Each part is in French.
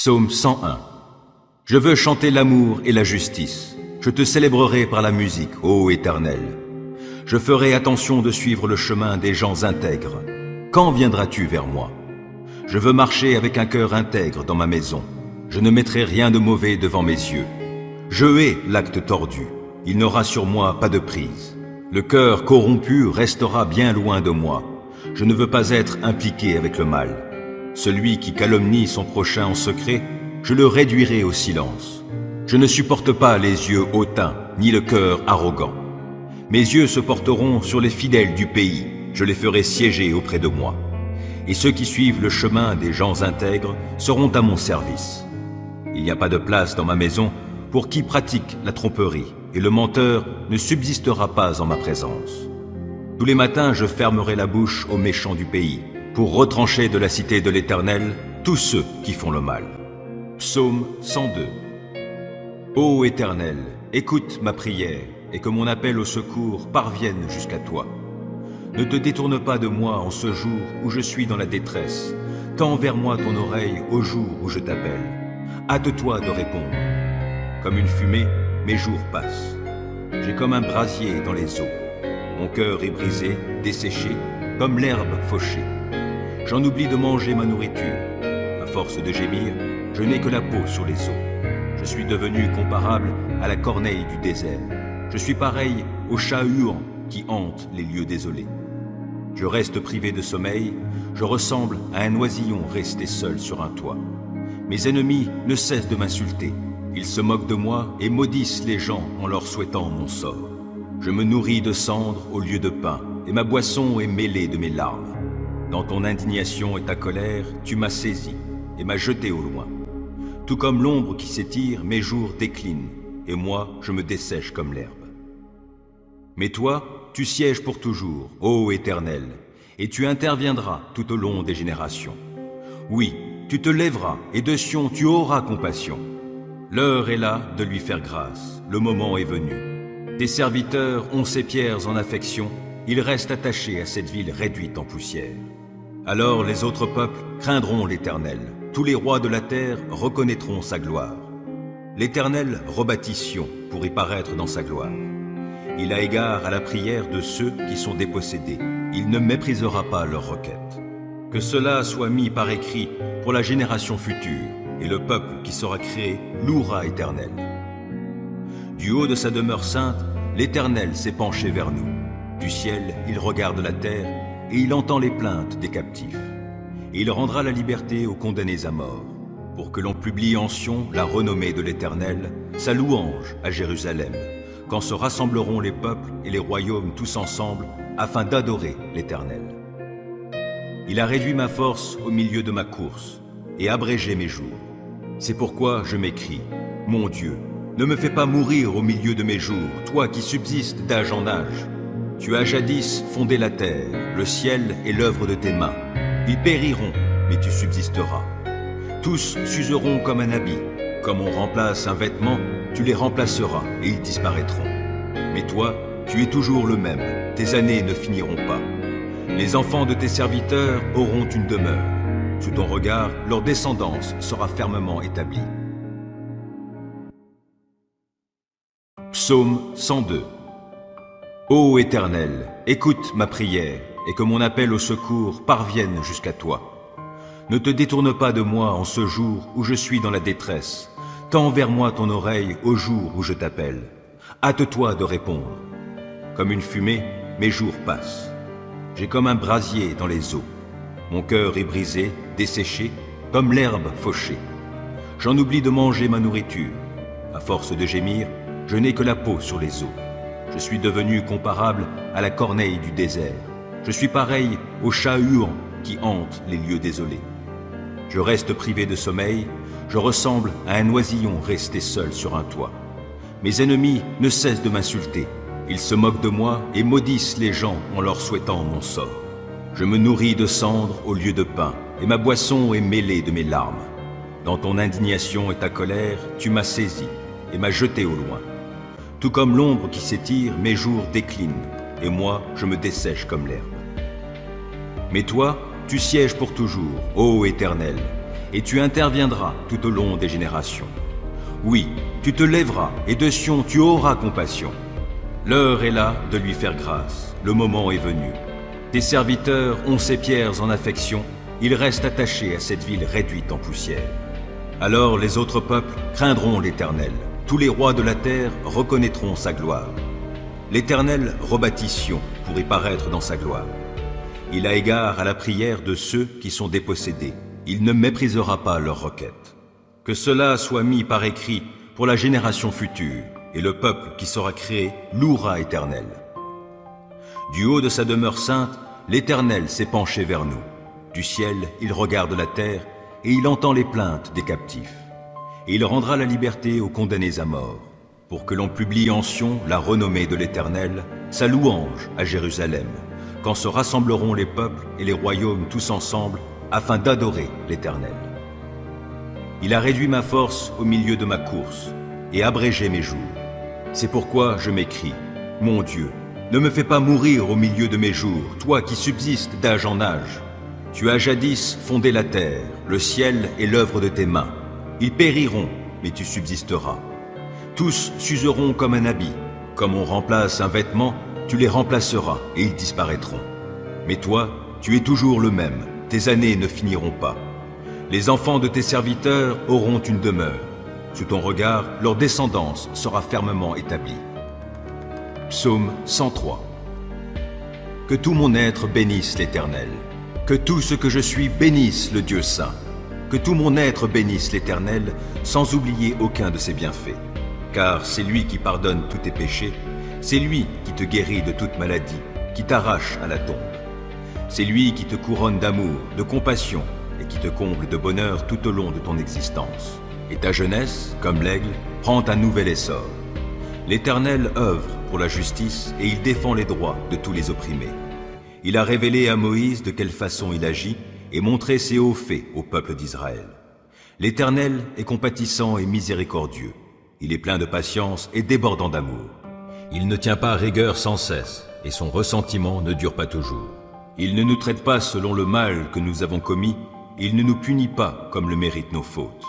Psaume 101. Je veux chanter l'amour et la justice. Je te célébrerai par la musique, ô Éternel. Je ferai attention de suivre le chemin des gens intègres. Quand viendras-tu vers moi? Je veux marcher avec un cœur intègre dans ma maison. Je ne mettrai rien de mauvais devant mes yeux. Je hais l'acte tordu. Il n'aura sur moi pas de prise. Le cœur corrompu restera bien loin de moi. Je ne veux pas être impliqué avec le mal. Celui qui calomnie son prochain en secret, je le réduirai au silence. Je ne supporte pas les yeux hautains, ni le cœur arrogant. Mes yeux se porteront sur les fidèles du pays, je les ferai siéger auprès de moi. Et ceux qui suivent le chemin des gens intègres seront à mon service. Il n'y a pas de place dans ma maison pour qui pratique la tromperie, et le menteur ne subsistera pas en ma présence. Tous les matins, je fermerai la bouche aux méchants du pays, pour retrancher de la cité de l'Éternel tous ceux qui font le mal. Psaume 102. Ô Éternel, écoute ma prière, et que mon appel au secours parvienne jusqu'à toi. Ne te détourne pas de moi en ce jour où je suis dans la détresse. Tends vers moi ton oreille au jour où je t'appelle. Hâte-toi de répondre. Comme une fumée, mes jours passent. J'ai comme un brasier dans les eaux. Mon cœur est brisé, desséché, comme l'herbe fauchée. J'en oublie de manger ma nourriture. À force de gémir, je n'ai que la peau sur les os. Je suis devenu comparable à la corneille du désert. Je suis pareil au chat huant qui hante les lieux désolés. Je reste privé de sommeil, je ressemble à un oisillon resté seul sur un toit. Mes ennemis ne cessent de m'insulter. Ils se moquent de moi et maudissent les gens en leur souhaitant mon sort. Je me nourris de cendres au lieu de pain, et ma boisson est mêlée de mes larmes. Dans ton indignation et ta colère, tu m'as saisi et m'as jeté au loin. Tout comme l'ombre qui s'étire, mes jours déclinent, et moi, je me dessèche comme l'herbe. Mais toi, tu sièges pour toujours, ô Éternel, et tu interviendras tout au long des générations. Oui, tu te lèveras, et de Sion tu auras compassion. L'heure est là de lui faire grâce, le moment est venu. Tes serviteurs ont ces pierres en affection, ils restent attachés à cette ville réduite en poussière. Alors les autres peuples craindront l'Éternel, tous les rois de la terre reconnaîtront sa gloire. L'Éternel rebâtit Sion pour y paraître dans sa gloire. Il a égard à la prière de ceux qui sont dépossédés, il ne méprisera pas leurs requêtes. Que cela soit mis par écrit pour la génération future, et le peuple qui sera créé louera Éternel. Du haut de sa demeure sainte, l'Éternel s'est penché vers nous. Du ciel, il regarde la terre, et il entend les plaintes des captifs. Et il rendra la liberté aux condamnés à mort, pour que l'on publie en Sion la renommée de l'Éternel, sa louange à Jérusalem, quand se rassembleront les peuples et les royaumes tous ensemble, afin d'adorer l'Éternel. Il a réduit ma force au milieu de ma course, et abrégé mes jours. C'est pourquoi je m'écrie, mon Dieu, ne me fais pas mourir au milieu de mes jours, toi qui subsistes d'âge en âge. Tu as jadis fondé la terre, le ciel est l'œuvre de tes mains. Ils périront, mais tu subsisteras. Tous s'useront comme un habit. Comme on remplace un vêtement, tu les remplaceras et ils disparaîtront. Mais toi, tu es toujours le même, tes années ne finiront pas. Les enfants de tes serviteurs auront une demeure. Sous ton regard, leur descendance sera fermement établie. Psaume 102. Ô Éternel, écoute ma prière, et que mon appel au secours parvienne jusqu'à toi. Ne te détourne pas de moi en ce jour où je suis dans la détresse. Tends vers moi ton oreille au jour où je t'appelle. Hâte-toi de répondre. Comme une fumée, mes jours passent. J'ai comme un brasier dans les eaux. Mon cœur est brisé, desséché, comme l'herbe fauchée. J'en oublie de manger ma nourriture. À force de gémir, je n'ai que la peau sur les os. Je suis devenu comparable à la corneille du désert. Je suis pareil au chat huant qui hante les lieux désolés. Je reste privé de sommeil, je ressemble à un oisillon resté seul sur un toit. Mes ennemis ne cessent de m'insulter. Ils se moquent de moi et maudissent les gens en leur souhaitant mon sort. Je me nourris de cendres au lieu de pain, et ma boisson est mêlée de mes larmes. Dans ton indignation et ta colère, tu m'as saisi et m'as jeté au loin. Tout comme l'ombre qui s'étire, mes jours déclinent, et moi, je me dessèche comme l'herbe. Mais toi, tu sièges pour toujours, ô Éternel, et tu interviendras tout au long des générations. Oui, tu te lèveras, et de Sion tu auras compassion. L'heure est là de lui faire grâce, le moment est venu. Tes serviteurs ont ses pierres en affection, ils restent attachés à cette ville réduite en poussière. Alors les autres peuples craindront l'Éternel, tous les rois de la terre reconnaîtront sa gloire. L'Éternel rebâtit Sion pour y paraître dans sa gloire. Il a égard à la prière de ceux qui sont dépossédés, il ne méprisera pas leurs requêtes. Que cela soit mis par écrit pour la génération future, et le peuple qui sera créé louera l'Éternel. Du haut de sa demeure sainte, l'Éternel s'est penché vers nous. Du ciel, il regarde la terre, et il entend les plaintes des captifs. Et il rendra la liberté aux condamnés à mort, pour que l'on publie en Sion la renommée de l'Éternel, sa louange à Jérusalem, quand se rassembleront les peuples et les royaumes tous ensemble, afin d'adorer l'Éternel. Il a réduit ma force au milieu de ma course, et abrégé mes jours. C'est pourquoi je m'écrie, mon Dieu, ne me fais pas mourir au milieu de mes jours, toi qui subsistes d'âge en âge. Tu as jadis fondé la terre, le ciel est l'œuvre de tes mains. Ils périront, mais tu subsisteras. Tous s'useront comme un habit. Comme on remplace un vêtement, tu les remplaceras et ils disparaîtront. Mais toi, tu es toujours le même, tes années ne finiront pas. Les enfants de tes serviteurs auront une demeure. Sous ton regard, leur descendance sera fermement établie. Psaume 103. Que tout mon être bénisse l'Éternel. Que tout ce que je suis bénisse le Dieu saint. Que tout mon être bénisse l'Éternel, sans oublier aucun de ses bienfaits. Car c'est lui qui pardonne tous tes péchés, c'est lui qui te guérit de toute maladie, qui t'arrache à la tombe. C'est lui qui te couronne d'amour, de compassion, et qui te comble de bonheur tout au long de ton existence. Et ta jeunesse, comme l'aigle, prend un nouvel essor. L'Éternel œuvre pour la justice et il défend les droits de tous les opprimés. Il a révélé à Moïse de quelle façon il agit et montré ses hauts faits au peuple d'Israël. L'Éternel est compatissant et miséricordieux. Il est plein de patience et débordant d'amour. Il ne tient pas rigueur sans cesse et son ressentiment ne dure pas toujours. Il ne nous traite pas selon le mal que nous avons commis, il ne nous punit pas comme le méritent nos fautes.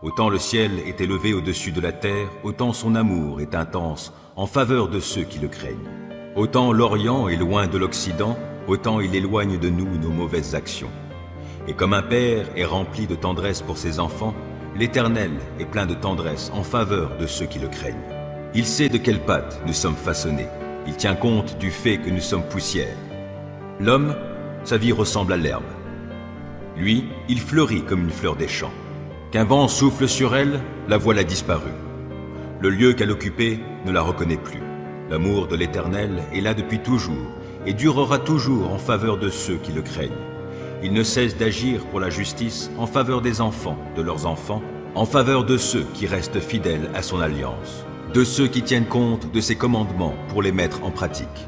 Autant le ciel est élevé au-dessus de la terre, autant son amour est intense en faveur de ceux qui le craignent. Autant l'Orient est loin de l'Occident, autant il éloigne de nous nos mauvaises actions. Et comme un père est rempli de tendresse pour ses enfants, l'Éternel est plein de tendresse en faveur de ceux qui le craignent. Il sait de quelle pâte nous sommes façonnés. Il tient compte du fait que nous sommes poussière. L'homme, sa vie ressemble à l'herbe. Lui, il fleurit comme une fleur des champs. Qu'un vent souffle sur elle, la voilà disparue. Le lieu qu'elle occupait ne la reconnaît plus. L'amour de l'Éternel est là depuis toujours et durera toujours en faveur de ceux qui le craignent. Il ne cesse d'agir pour la justice en faveur des enfants, de leurs enfants, en faveur de ceux qui restent fidèles à son alliance, de ceux qui tiennent compte de ses commandements pour les mettre en pratique.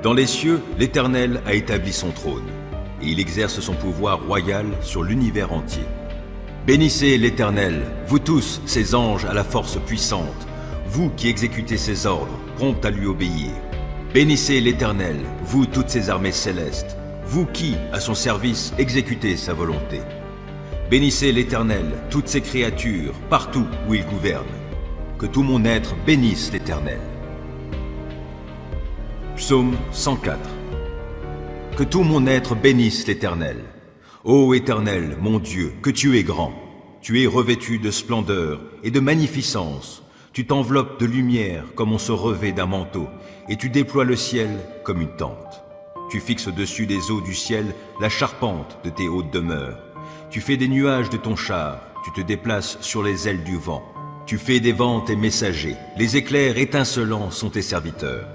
Dans les cieux, l'Éternel a établi son trône et il exerce son pouvoir royal sur l'univers entier. Bénissez l'Éternel, vous tous, ses anges à la force puissante, vous qui exécutez ses ordres, prompts à lui obéir. Bénissez l'Éternel, vous toutes ses armées célestes, vous qui, à son service, exécutez sa volonté. Bénissez l'Éternel, toutes ses créatures, partout où il gouverne. Que tout mon être bénisse l'Éternel. Psaume 104. Que tout mon être bénisse l'Éternel. Ô Éternel, mon Dieu, que tu es grand. Tu es revêtu de splendeur et de magnificence. Tu t'enveloppes de lumière comme on se revêt d'un manteau, et tu déploies le ciel comme une tente. Tu fixes au-dessus des eaux du ciel la charpente de tes hautes demeures. Tu fais des nuages de ton char, tu te déplaces sur les ailes du vent. Tu fais des vents tes messagers, les éclairs étincelants sont tes serviteurs.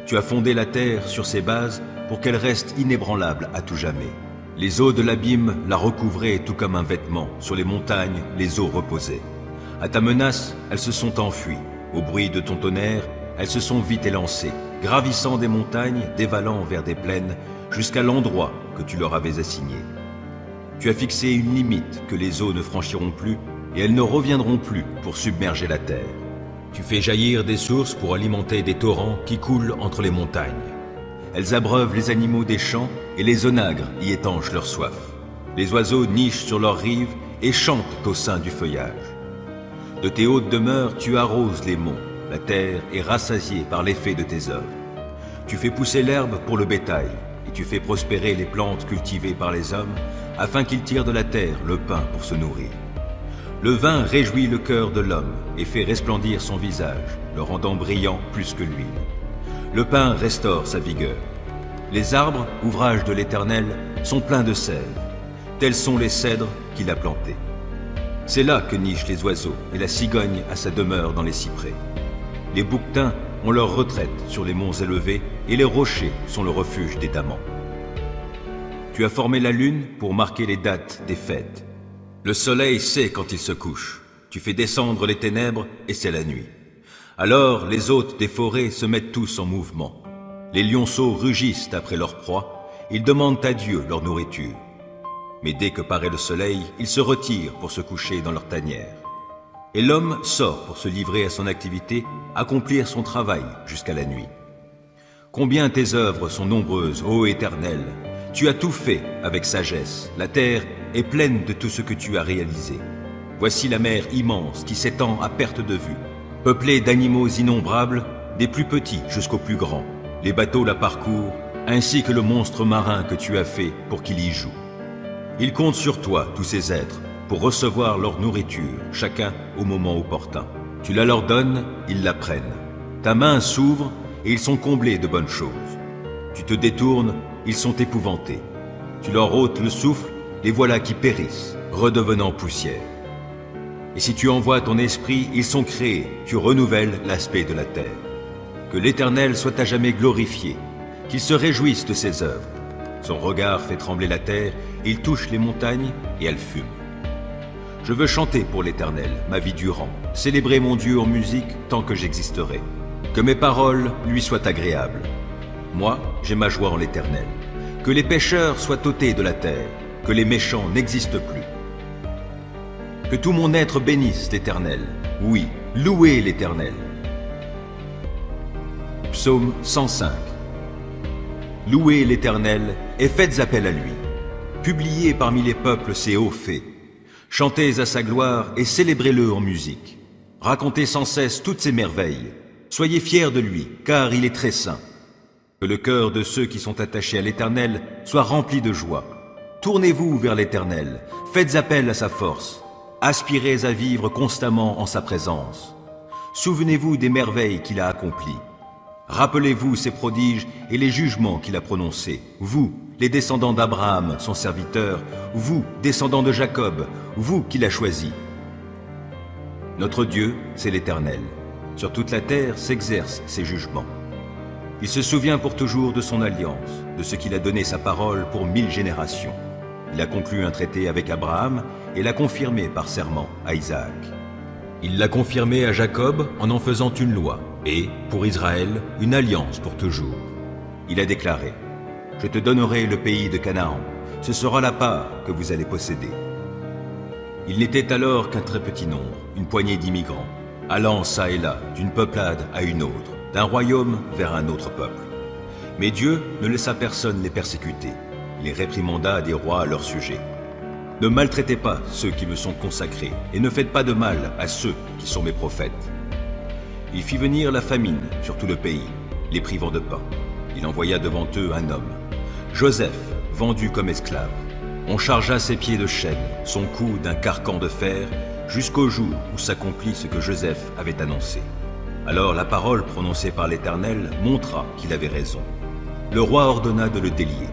Tu as fondé la terre sur ses bases pour qu'elle reste inébranlable à tout jamais. Les eaux de l'abîme la recouvraient tout comme un vêtement, sur les montagnes les eaux reposaient. À ta menace, elles se sont enfuies. Au bruit de ton tonnerre, elles se sont vite élancées, gravissant des montagnes, dévalant vers des plaines, jusqu'à l'endroit que tu leur avais assigné. Tu as fixé une limite que les eaux ne franchiront plus, et elles ne reviendront plus pour submerger la terre. Tu fais jaillir des sources pour alimenter des torrents qui coulent entre les montagnes. Elles abreuvent les animaux des champs, et les onagres y étanchent leur soif. Les oiseaux nichent sur leurs rives et chantent au sein du feuillage. De tes hautes demeures, tu arroses les monts. La terre est rassasiée par l'effet de tes œuvres. Tu fais pousser l'herbe pour le bétail, et tu fais prospérer les plantes cultivées par les hommes, afin qu'ils tirent de la terre le pain pour se nourrir. Le vin réjouit le cœur de l'homme et fait resplendir son visage, le rendant brillant plus que l'huile. Le pain restaure sa vigueur. Les arbres, ouvrage de l'Éternel, sont pleins de sève. Tels sont les cèdres qu'il a plantés. C'est là que nichent les oiseaux, et la cigogne a sa demeure dans les cyprès. Les bouquetins ont leur retraite sur les monts élevés, et les rochers sont le refuge des damans. Tu as formé la lune pour marquer les dates des fêtes. Le soleil sait quand il se couche. Tu fais descendre les ténèbres, et c'est la nuit. Alors les hôtes des forêts se mettent tous en mouvement. Les lionceaux rugissent après leur proie, ils demandent à Dieu leur nourriture. Mais dès que paraît le soleil, ils se retirent pour se coucher dans leur tanière. Et l'homme sort pour se livrer à son activité, accomplir son travail jusqu'à la nuit. Combien tes œuvres sont nombreuses, ô Éternel! Tu as tout fait avec sagesse, la terre est pleine de tout ce que tu as réalisé. Voici la mer immense qui s'étend à perte de vue, peuplée d'animaux innombrables, des plus petits jusqu'aux plus grands. Les bateaux la parcourent, ainsi que le monstre marin que tu as fait pour qu'il y joue. Ils comptent sur toi, tous ces êtres, pour recevoir leur nourriture, chacun au moment opportun. Tu la leur donnes, ils la prennent. Ta main s'ouvre et ils sont comblés de bonnes choses. Tu te détournes, ils sont épouvantés. Tu leur ôtes le souffle, les voilà qui périssent, redevenant poussière. Et si tu envoies ton esprit, ils sont créés, tu renouvelles l'aspect de la terre. Que l'Éternel soit à jamais glorifié, qu'il se réjouisse de ses œuvres. Son regard fait trembler la terre, il touche les montagnes et elles fument. Je veux chanter pour l'Éternel, ma vie durant, célébrer mon Dieu en musique tant que j'existerai. Que mes paroles lui soient agréables. Moi, j'ai ma joie en l'Éternel. Que les pécheurs soient ôtés de la terre, que les méchants n'existent plus. Que tout mon être bénisse l'Éternel. Oui, louez l'Éternel. Psaume 105. Louez l'Éternel et faites appel à lui. Publiez parmi les peuples ses hauts faits. Chantez à sa gloire et célébrez-le en musique. Racontez sans cesse toutes ses merveilles. Soyez fiers de lui, car il est très saint. Que le cœur de ceux qui sont attachés à l'Éternel soit rempli de joie. Tournez-vous vers l'Éternel, faites appel à sa force. Aspirez à vivre constamment en sa présence. Souvenez-vous des merveilles qu'il a accomplies. Rappelez-vous ses prodiges et les jugements qu'il a prononcés. Vous, les descendants d'Abraham, son serviteur, vous, descendants de Jacob, vous qu'il a choisi. Notre Dieu, c'est l'Éternel. Sur toute la terre s'exercent ses jugements. Il se souvient pour toujours de son alliance, de ce qu'il a donné sa parole pour 1000 générations. Il a conclu un traité avec Abraham et l'a confirmé par serment à Isaac. Il l'a confirmé à Jacob en faisant une loi, et, pour Israël, une alliance pour toujours. Il a déclaré : « Je te donnerai le pays de Canaan, ce sera la part que vous allez posséder. » Il n'était alors qu'un très petit nombre, une poignée d'immigrants, allant çà et là, d'une peuplade à une autre, d'un royaume vers un autre peuple. Mais Dieu ne laissa personne les persécuter, il les réprimanda des rois à leur sujet. Ne maltraitez pas ceux qui me sont consacrés, et ne faites pas de mal à ceux qui sont mes prophètes. Il fit venir la famine sur tout le pays, les privant de pain. Il envoya devant eux un homme, Joseph, vendu comme esclave. On chargea ses pieds de chaînes, son cou d'un carcan de fer, jusqu'au jour où s'accomplit ce que Joseph avait annoncé. Alors la parole prononcée par l'Éternel montra qu'il avait raison. Le roi ordonna de le délier.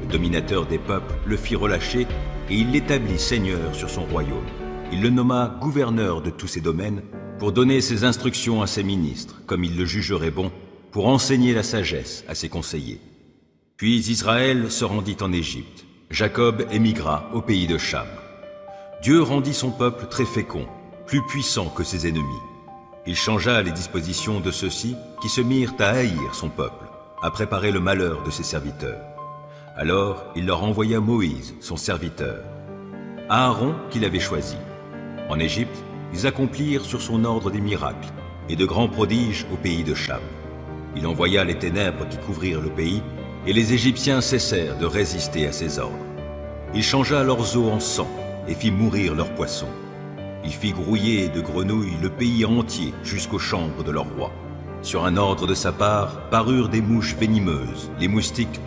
Le dominateur des peuples le fit relâcher et il l'établit seigneur sur son royaume. Il le nomma gouverneur de tous ses domaines pour donner ses instructions à ses ministres, comme il le jugerait bon, pour enseigner la sagesse à ses conseillers. Puis Israël se rendit en Égypte. Jacob émigra au pays de Cham. Dieu rendit son peuple très fécond, plus puissant que ses ennemis. Il changea les dispositions de ceux-ci qui se mirent à haïr son peuple, à préparer le malheur de ses serviteurs. Alors il leur envoya Moïse, son serviteur, Aaron qu'il avait choisi. En Égypte, ils accomplirent sur son ordre des miracles et de grands prodiges au pays de Cham. Il envoya les ténèbres qui couvrirent le pays, et les Égyptiens cessèrent de résister à ses ordres. Il changea leurs eaux en sang et fit mourir leurs poissons. Il fit grouiller de grenouilles le pays entier jusqu'aux chambres de leur roi. Sur un ordre de sa part, parurent des mouches venimeuses, les moustiques